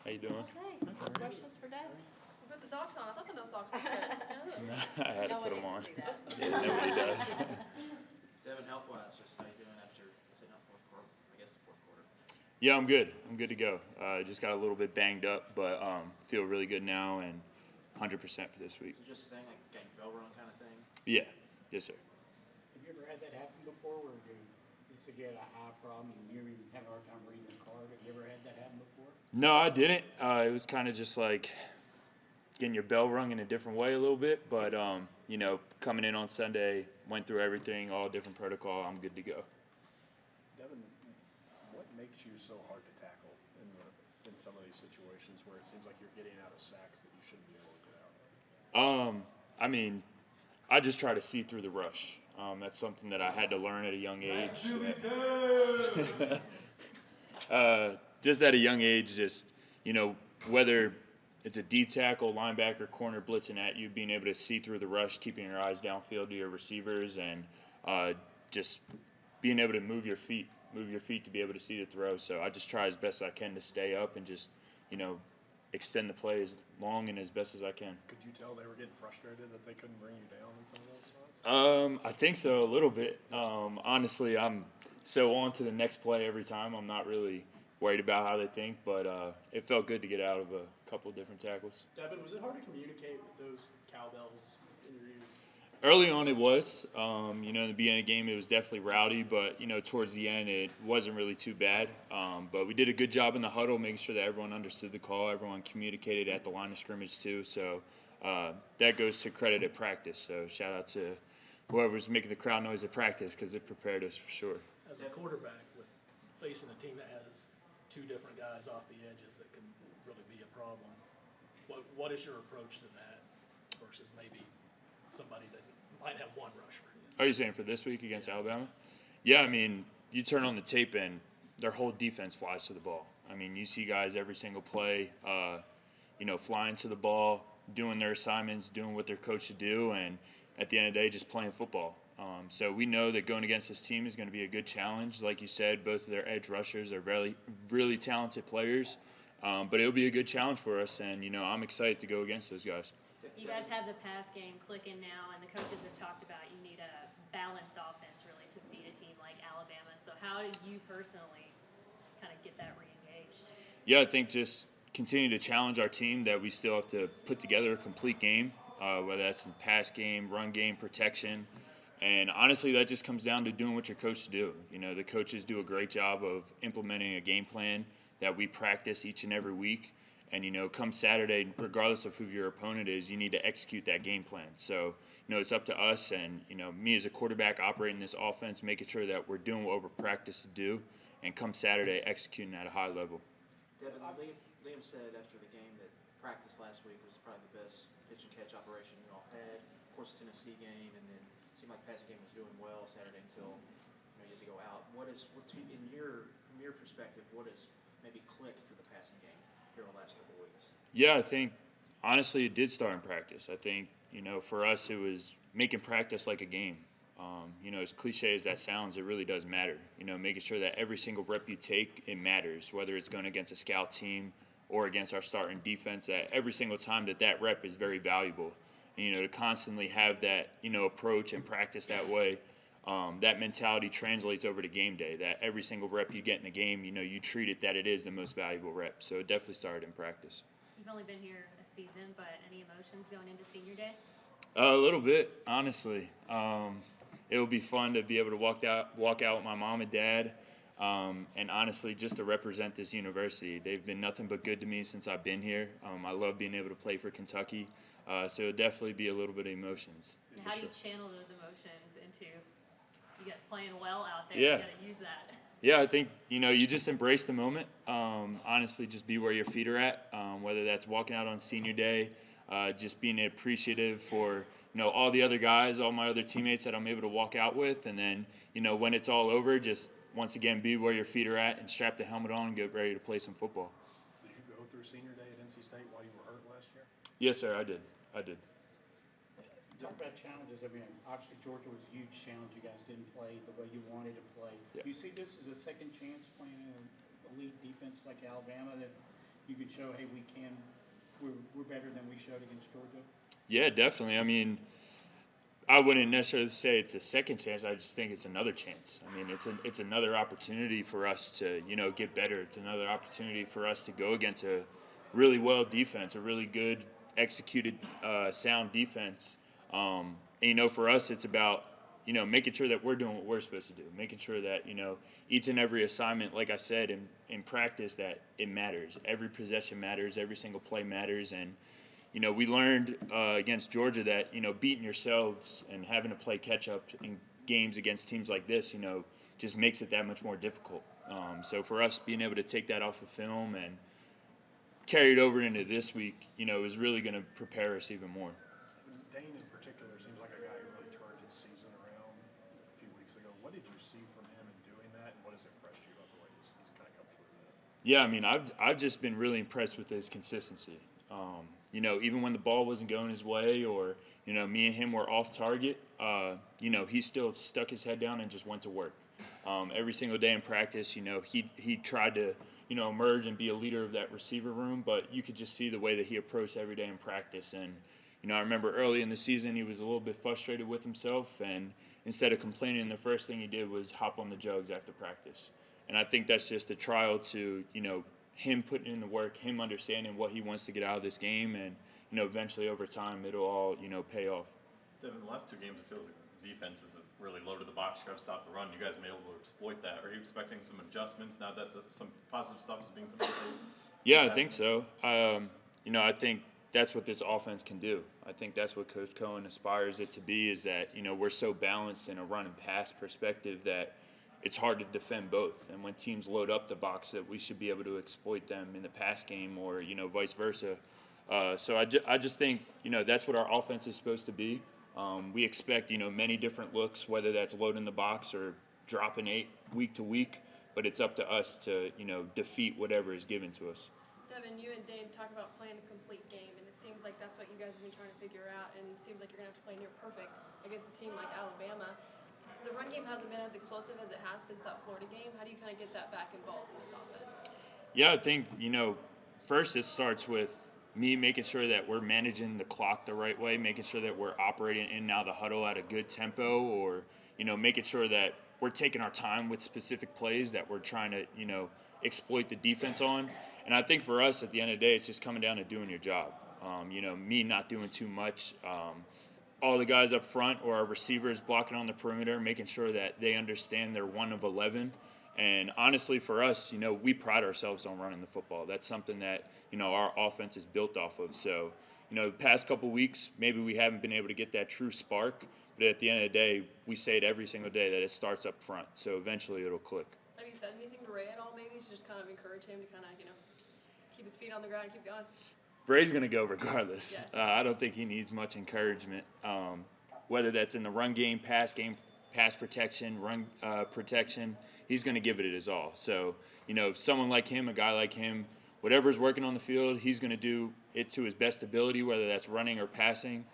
How you doing? Okay. Questions for Dave? You put the socks on. I thought the no socks looked good. I had to put them on. To see that. Yeah, nobody does. Devin, health-wise, just how you doing after, say, not fourth quarter, I guess the fourth quarter? Yeah, I'm good. I'm good to go. Just got a little bit banged up, but feel really good now and 100% for this week. So just a thing, like getting bell run kind of thing? Yeah. Yes, sir. Have you ever had that happen before where you said you had a eye problem and you had a hard time reading the card? Have you ever had that happen before? No, I didn't. It was kind of just like getting your bell rung in a different way a little bit, but coming in on Sunday, went through everything, all different protocol. I'm good to go. Devin, what makes you so hard to tackle in some of these situations where it seems like you're getting out of sacks that you shouldn't be able to get out of? I just try to see through the rush. That's something that I had to learn at a young age. Just at a young age, whether it's a D tackle, linebacker, corner blitzing at you, being able to see through the rush, keeping your eyes downfield to your receivers, and just being able to move your feet to be able to see the throw. So I just try as best I can to stay up and just, extend the play as long and as best as I can. Could you tell they were getting frustrated that they couldn't bring you down in some of those spots? I think so, a little bit. Honestly, I'm so on to the next play every time. I'm not really worried about how they think, but it felt good to get out of a couple of different tackles. Devin, was it hard to communicate with those cowbells in your ear? Early on, it was. In the beginning of the game, it was definitely rowdy, but, towards the end, it wasn't really too bad. But we did a good job in the huddle, making sure that everyone understood the call. Everyone communicated at the line of scrimmage, too. So that goes to credit at practice. So shout out to whoever's making the crowd noise at practice because it prepared us for sure. As a quarterback, with facing a team that has two different guys off the edges that can really be a problem, what is your approach to that versus maybe somebody that might have one rusher? Are you saying for this week against Alabama? Yeah, you turn on the tape and their whole defense flies to the ball. You see guys every single play, flying to the ball, doing their assignments, doing what they're coached to do, and at the end of the day, just playing football. So we know that going against this team is going to be a good challenge. Like you said, both of their edge rushers are really, really talented players, but it'll be a good challenge for us, and, I'm excited to go against those guys. You guys have the pass game clicking now, and the coaches have talked about you need a balanced offense really to beat a team like Alabama. So how do you personally kind of get that re-engaged? Yeah, I think just continue to challenge our team that we still have to put together a complete game, whether that's in pass game, run game, protection. And honestly, that just comes down to doing what you're coached to do. The coaches do a great job of implementing a game plan that we practice each and every week. And, come Saturday, regardless of who your opponent is, you need to execute that game plan. So, it's up to us and, me as a quarterback operating this offense, making sure that we're doing what we're practiced to do, and come Saturday, executing at a high level. Devin, Liam said after the game that practice last week was probably the best pitch and catch operation you all had. Of course, Tennessee game, and then it seemed like the passing game was doing well Saturday until you had to go out. From your perspective, what has maybe clicked for the passing game here in the last couple of weeks? Yeah, I think, honestly, it did start in practice. I think, for us, it was making practice like a game. As cliche as that sounds, it really does matter. Making sure that every single rep you take, it matters, whether it's going against a scout team or against our starting defense, that every single time that rep is very valuable. And, to constantly have that, approach and practice that way, that mentality translates over to game day, that every single rep you get in the game, you treat it that it is the most valuable rep. So it definitely started in practice. You've only been here a season, but any emotions going into senior day? A little bit, honestly. It will be fun to be able to walk out with my mom and dad, and honestly, just to represent this university. They've been nothing but good to me since I've been here. I love being able to play for Kentucky, so it'll definitely be a little bit of emotions. How do you channel those emotions into you guys playing well out there? Yeah. You got to use that. Yeah, I think, you just embrace the moment. Honestly, just be where your feet are at, whether that's walking out on senior day, just being appreciative for, all the other guys, all my other teammates that I'm able to walk out with. And then, when it's all over, just once again, be where your feet are at and strap the helmet on and get ready to play some football. Did you go through senior day at NC State while you were hurt last year? Yes, sir, I did. Talk about challenges. Obviously Georgia was a huge challenge. You guys didn't play the way you wanted to play. Yeah. Do you see this as a second chance playing in an elite defense like Alabama that you could show, hey, we're better than we showed against Georgia? Yeah, definitely. I mean, I wouldn't necessarily say it's a second chance. I just think it's another chance. I mean, it's another opportunity for us to, get better. It's another opportunity for us to go against a really well defense, a really good executed, sound defense. And, for us, it's about, making sure that we're doing what we're supposed to do, making sure that, each and every assignment, like I said, in practice, that it matters. Every possession matters. Every single play matters. And, we learned against Georgia that, beating yourselves and having to play catch-up in games against teams like this, just makes it that much more difficult. So for us, being able to take that off of film and carry it over into this week, is really going to prepare us even more. Dane in particular seems like a guy who really turned his season around a few weeks ago. What did you see from him in doing that, and what has impressed you about the way he's kind of come through that? Yeah, I mean, I've just been really impressed with his consistency. Even when the ball wasn't going his way, or me and him were off target, he still stuck his head down and just went to work. Every single day in practice, he tried to emerge and be a leader of that receiver room, but you could just see the way that he approached every day in practice. And I remember early in the season he was a little bit frustrated with himself, and instead of complaining, the first thing he did was hop on the jugs after practice. And I think that's just a trial to him putting in the work, him understanding what he wants to get out of this game, and eventually over time it'll all pay off. Devin, the last two games, it feels like the defenses have really loaded the box, trying to stop the run. You guys have been able to exploit that. Are you expecting some adjustments now that some positive stuff is being put on the table? Yeah, I think so. I think that's what this offense can do. I think that's what Coach Cohen aspires it to be, is that, we're so balanced in a run and pass perspective that it's hard to defend both. And when teams load up the box, that we should be able to exploit them in the pass game, or, vice versa. So I just think, that's what our offense is supposed to be. We expect, many different looks, whether that's loading the box or dropping 8 week to week, but it's up to us to, defeat whatever is given to us. Devin, you and Dane talk about playing a complete game, and it seems like that's what you guys have been trying to figure out, and it seems like you're going to have to play near perfect against a team like Alabama. The run game hasn't been as explosive as it has since that Florida game. How do you kind of get that back involved in this offense? Yeah, I think, first it starts with me making sure that we're managing the clock the right way, making sure that we're operating in and out of the huddle at a good tempo, or, making sure that we're taking our time with specific plays that we're trying to, exploit the defense on. And I think for us, at the end of the day, it's just coming down to doing your job. Me not doing too much. All the guys up front or our receivers blocking on the perimeter, making sure that they understand they're 1 of 11. And honestly, for us, we pride ourselves on running the football. That's something that, our offense is built off of. So, the past couple weeks, maybe we haven't been able to get that true spark. But at the end of the day, we say it every single day that it starts up front. So eventually it'll click. Have you said anything to Ray at all, maybe, to just kind of encourage him to kind of, keep his feet on the ground and keep going? Ray's going to go regardless. Yeah. I don't think he needs much encouragement, whether that's in the run game, pass protection, run protection. He's going to give it his all. So, someone like him, a guy like him, whatever's working on the field, he's going to do it to his best ability, whether that's running or passing.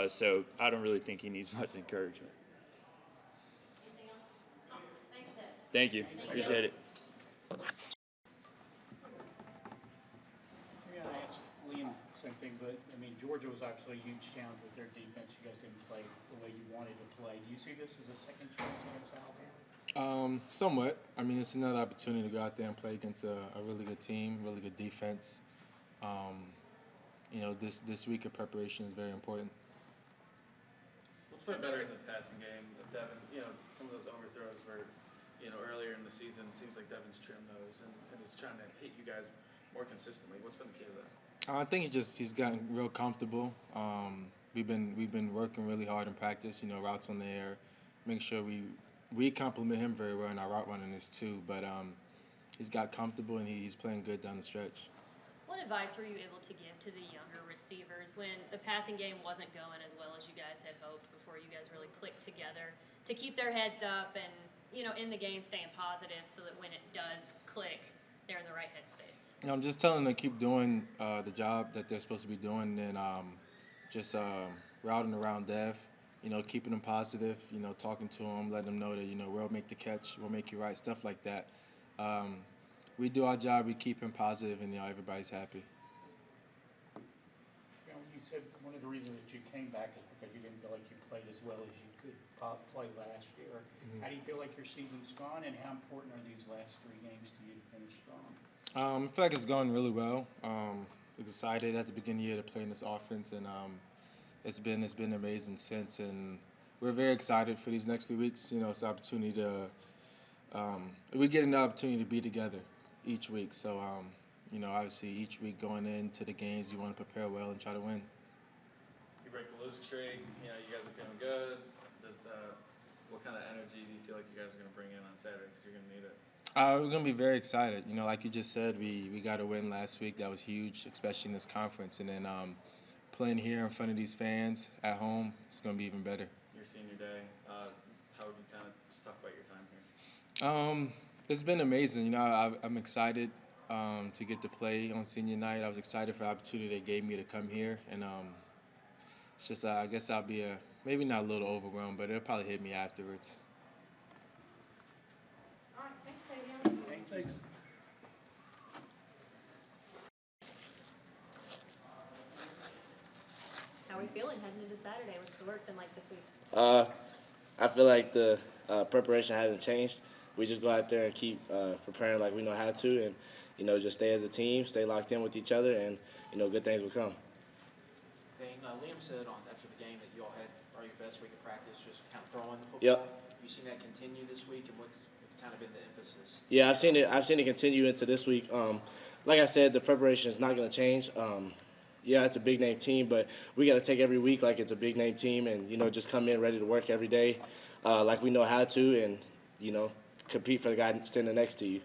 So I don't really think he needs much encouragement. Anything else? Thanks, Deb. Thank you. Appreciate it. Yeah, I asked Liam the same thing, but, Georgia was obviously a huge challenge with their defense. You guys didn't play the way you wanted to play. Do you see this as a second chance against Alabama? Somewhat. It's another opportunity to go out there and play against a really good team, really good defense. This week of preparation is very important. What's been better in the passing game, Devin? Some of those overthrows were, earlier in the season, it seems like Devin's trimmed those and is trying to hit you guys more consistently. What's been the key to that? I think he's gotten real comfortable. We've been working really hard in practice. Routes on the air, making sure we compliment him very well, and our route running is too. But he's got comfortable and he's playing good down the stretch. What advice were you able to give to the younger receivers when the passing game wasn't going as well as you guys had hoped before you guys really clicked together to keep their heads up and, in the game staying positive so that when it does click, they're in the right headspace? I'm just telling them to keep doing the job that they're supposed to be doing, and just routing around Dev, keeping them positive, talking to them, letting them know that, we'll make the catch, we'll make you right, stuff like that. we do our job, we keep him positive, and everybody's happy. You said one of the reasons that you came back is because you didn't feel like you played as well as you could play last year. How do you feel like your season's gone, and how important are these last 3 games to you to finish strong? I feel like it's going really well. Excited at the beginning of the year to play in this offense, and it's been amazing since. And we're very excited for these next few weeks. It's an opportunity to we get an opportunity to be together each week. So obviously each week going into the games, you want to prepare well and try to win. You break the losing streak, you guys are feeling good. What kind of energy do you feel like you guys are going to bring in on Saturday? Because you're going to need it. We're going to be very excited. Like you just said, we got a win last week. That was huge, especially in this conference. And then playing here in front of these fans at home, it's going to be even better. Your senior day, how would you kind of just talk about your time here? It's been amazing. I'm excited to get to play on senior night. I was excited for the opportunity they gave me to come here. And it's just, I guess I'll be maybe not a little overwhelmed, but it'll probably hit me afterwards. All right, thanks, Tayvion. Thanks. How are we feeling heading into Saturday? What's the work been like this week? I feel like the preparation hasn't changed. We just go out there and keep preparing like we know how to, and just stay as a team, stay locked in with each other, and good things will come. Dane, Liam said after the game that you all had probably your best week of practice, just kind of throwing the football. Yep. Have you seen that continue this week, and what's kind of been the emphasis? Yeah, I've seen it continue into this week. Like I said, the preparation is not going to change. Yeah, it's a big name team, but we got to take every week like it's a big name team, and just come in ready to work every day, like we know how to, and compete for the guy standing next to you.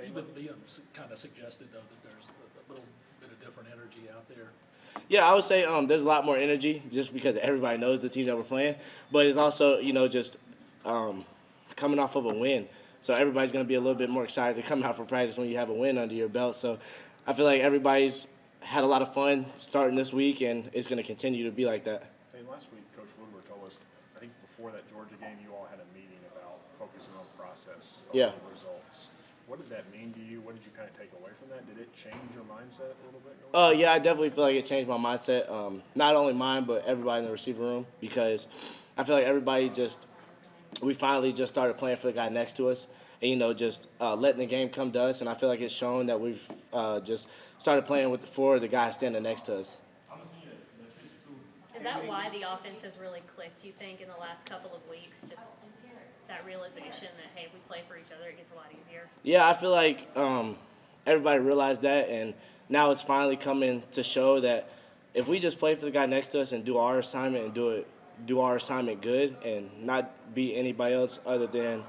Even Liam kind of suggested, though, that there's a little bit of different energy out there. Yeah, I would say there's a lot more energy just because everybody knows the team that we're playing, but it's also just coming off of a win. So everybody's going to be a little bit more excited to come out for practice when you have a win under your belt. So I feel like everybody's had a lot of fun starting this week, and it's going to continue to be like that. Hey, last week, Coach Woodward told us, I think before that Georgia game, you all had a meeting about focusing on process over the results. What did that mean to you? What did you kind of take away from that? Did it change your mindset a little bit? Yeah, I definitely feel like it changed my mindset. Not only mine, but everybody in the receiver room, because I feel like we finally just started playing for the guy next to us, and just letting the game come to us. And I feel like it's shown that we've just started playing for the guy standing next to us. Is that why the offense has really clicked, you think, in the last couple of weeks? Just that realization that, hey, if we play for each other, it gets a lot easier? Yeah, I feel like everybody realized that, and now it's finally coming to show that if we just play for the guy next to us and do our assignment and do our assignment good and not beat anybody else other than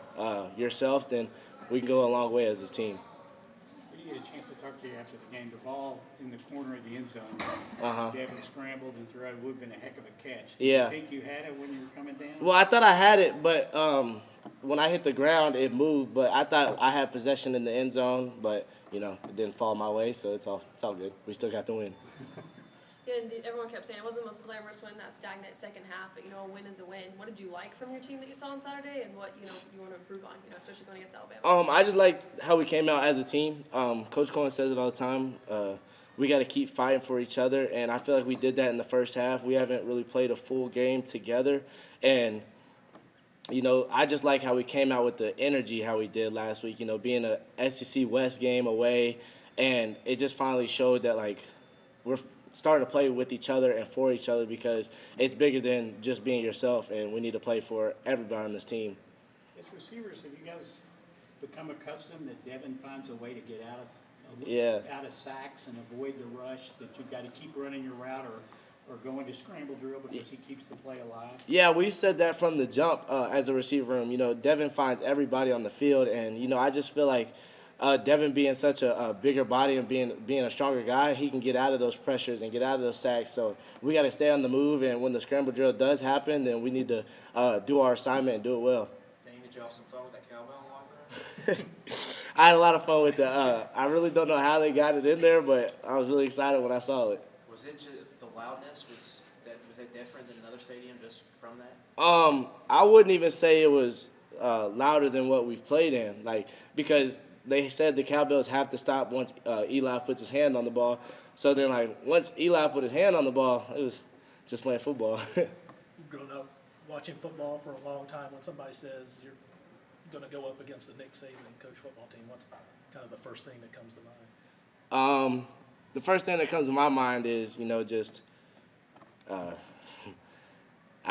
yourself, then we can go a long way as a team. We didn't get a chance to talk to you after the game. The ball in the corner of the end zone, Devin scrambled and threw it. It would have been a heck of a catch. Did you think you had it when you were coming down? Well, I thought I had it, but when I hit the ground, it moved. But I thought I had possession in the end zone, but, it didn't fall my way, so it's all good. We still got the win. And everyone kept saying it wasn't the most glamorous win, that stagnant second half, but a win is a win. What did you like from your team that you saw on Saturday, and what you want to improve on, especially going against Alabama? I just liked how we came out as a team. Coach Cohen says it all the time. We got to keep fighting for each other, and I feel like we did that in the first half. We haven't really played a full game together, and I just like how we came out with the energy how we did last week. Being a SEC West game away, and it just finally showed that we're starting to play with each other and for each other, because it's bigger than just being yourself, and we need to play for everybody on this team. As receivers, have you guys become accustomed that Devin finds a way to get out of sacks and avoid the rush, that you've got to keep running your route or going to scramble drill because he keeps the play alive? Yeah, we said that from the jump as a receiver room. Devin finds everybody on the field, and, I just feel like Devin being such a bigger body and being a stronger guy, he can get out of those pressures and get out of those sacks. So we got to stay on the move, and when the scramble drill does happen, then we need to do our assignment and do it well. Dane, did you have some fun with that cowbell in the locker room? I had a lot of fun with that. I really don't know how they got it in there, but I was really excited when I saw it. Was it just the loudness? Was that different than another stadium just from that? I wouldn't even say it was louder than what we've played in, because they said the Cowbells have to stop once Eli puts his hand on the ball. So then, like, once Eli put his hand on the ball, it was just playing football. You've grown up watching football for a long time. When somebody says you're going to go up against the Nick Saban coach football team, what's kind of the first thing that comes to mind? The first thing that comes to my mind is, just I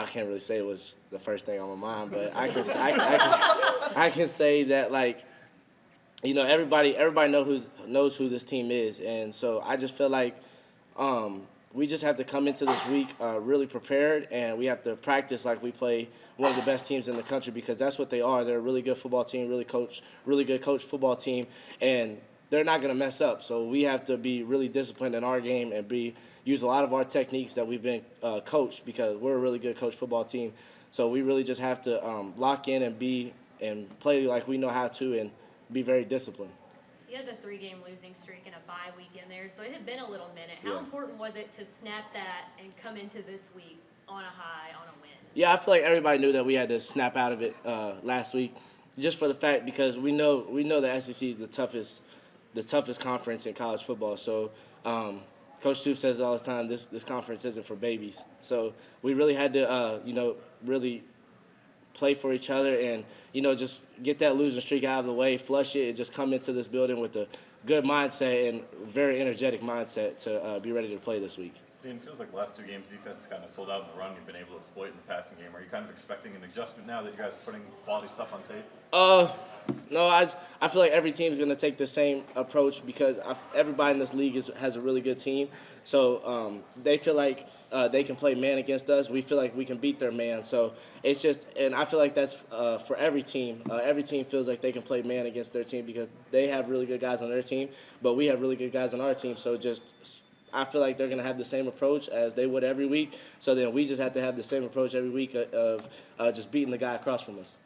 can't really say it was the first thing on my mind, but I can say that, like, everybody knows who this team is, and so I just feel like we just have to come into this week really prepared, and we have to practice like we play one of the best teams in the country, because that's what they are. They're a really good football team, really good coach football team, and they're not going to mess up. So we have to be really disciplined in our game and use a lot of our techniques that we've been coached, because we're a really good coach football team. So we really just have to lock in and play like we know how to and be very disciplined. You had the 3-game losing streak and a bye week in there, so it had been a little minute. How important was it to snap that and come into this week on a high, on a win? Yeah, I feel like everybody knew that we had to snap out of it last week, just for the fact because we know the SEC is the toughest conference in college football. So Coach Stoops says all the time, this conference isn't for babies. So we really had to really play for each other and, just get that losing streak out of the way, flush it, and just come into this building with a good mindset and very energetic mindset to be ready to play this week. Dane, it feels like the last 2 games defense is kind of sold out in the run. You've been able to exploit in the passing game. Are you kind of expecting an adjustment now that you guys are putting quality stuff on tape? No, I feel like every team is going to take the same approach because everybody in this league has a really good team. So they feel like they can play man against us. We feel like we can beat their man. So it's just – and I feel like that's for every team. Every team feels like they can play man against their team because they have really good guys on their team, but we have really good guys on our team. So just – I feel like they're going to have the same approach as they would every week. So then we just have to have the same approach every week of just beating the guy across from us.